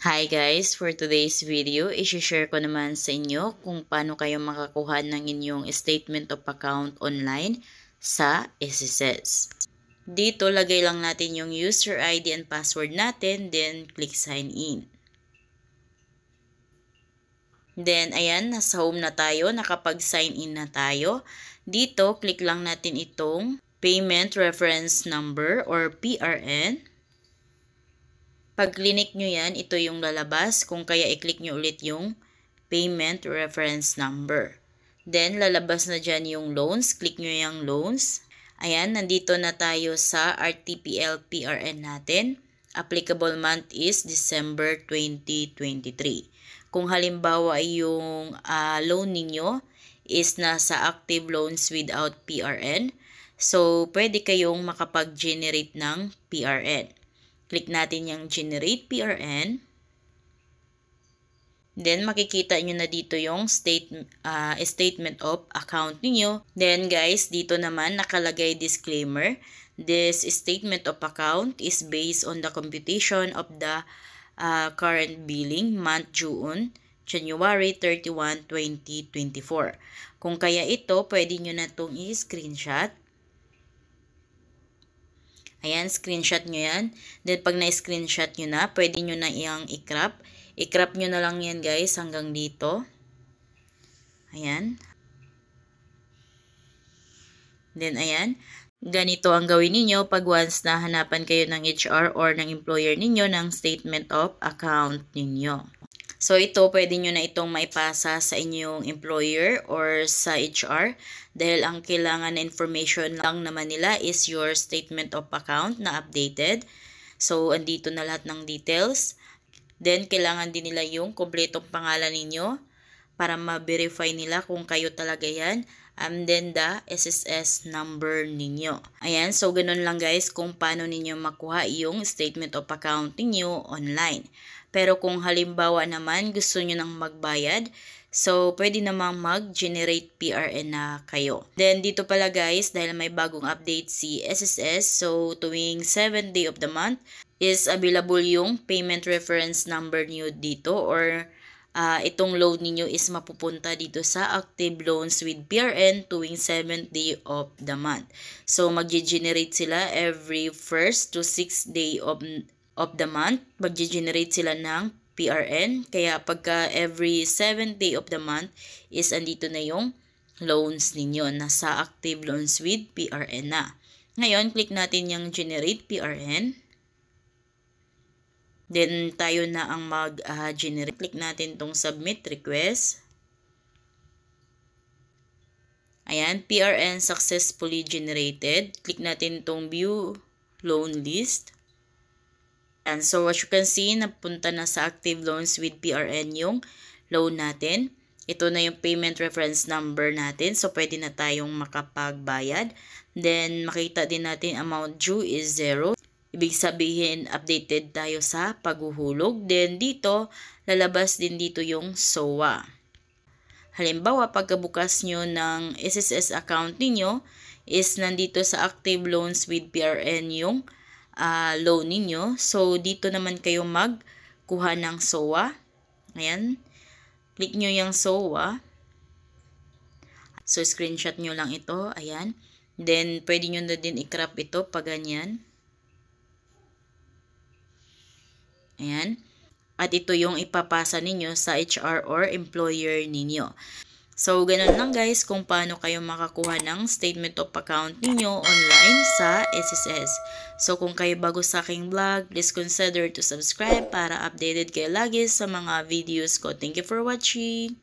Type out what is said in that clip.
Hi guys! For today's video, i-share ko naman sa inyo kung paano kayo makakuha ng inyong statement of account online sa SSS. Dito, lagay lang natin yung user ID and password natin, then click sign in. Then, ayan, nasa home na tayo, nakapag-sign in na tayo. Dito, click lang natin itong Payment Reference Number or PRN. Pag click nyo yan, ito yung lalabas. Kung kaya i-click nyo ulit yung Payment Reference Number. Then, lalabas na dyan yung loans. Click nyo yung loans. Ayan, nandito na tayo sa RTPL PRN natin. Applicable month is December 2023. Kung halimbawa yung loan ninyo is nasa active loans without PRN, so pwede kayong makapag-generate ng PRN. Click natin yung Generate PRN. Then, makikita nyo na dito yung statement of account niyo. Then, guys, dito naman nakalagay disclaimer. This statement of account is based on the computation of the current billing month June, January 31, 2024. Kung kaya ito, pwede nyo na itong i-screenshot. Ayan, screenshot nyo yan. Then, pag na-screenshot nyo na, pwede nyo na iyang i-crop. I-crop nyo na lang yan, guys, hanggang dito. Ayan. Then, ayan. Ganito ang gawin ninyo pag once na hanapan kayo ng HR or ng employer ninyo ng statement of account ninyo. So, ito, pwede nyo na itong maipasa sa inyong employer or sa HR dahil ang kailangan na information lang naman nila is your statement of account na updated. So, andito na lahat ng details. Then, kailangan din nila yung kompletong pangalan ninyo para ma-verify nila kung kayo talaga yan. And then, the SSS number ninyo. Ayan, so ganun lang guys kung paano ninyo makuha yung statement of account ninyo online. Pero kung halimbawa naman gusto nyo nang magbayad, so pwede namang mag-generate PRN na kayo. Then dito pala guys, dahil may bagong update si SSS, so tuwing 7th day of the month is available yung payment reference number niyo dito or itong loan niyo is mapupunta dito sa active loans with PRN tuwing 7th day of the month. So mag-generate sila every 1st to 6th day of the month, mag-generate sila ng PRN. Kaya pagka every 7th day of the month is andito na yung loans ninyo. Nasa active loans with PRN na. Ngayon, click natin yung generate PRN. Then, tayo na ang mag-generate. Click natin tong submit request. Ayan, PRN successfully generated. Click natin tong view loan list. And so, as you can see, napunta na sa active loans with PRN yung loan natin. Ito na yung payment reference number natin. So, pwede na tayong makapagbayad. Then, makita din natin amount due is 0. Ibig sabihin, updated tayo sa paghuhulog. Then, dito, lalabas din dito yung SOA. Halimbawa, pagkabukas nyo ng SSS account niyo is nandito sa active loans with PRN yung loan ninyo. So, dito naman kayo magkuha ng SOA. Ayan. Click nyo yung SOA. So, screenshot nyo lang ito. Ayan. Then, pwede nyo na din i-crop ito pag ganyan. Ayan. At ito yung ipapasa ninyo sa HR or employer ninyo. So, ganun lang guys kung paano kayo makakuha ng statement of account ninyo online sa SSS. So, kung kayo bago sa aking vlog, please consider to subscribe para updated kayo lagi sa mga videos ko. Thank you for watching!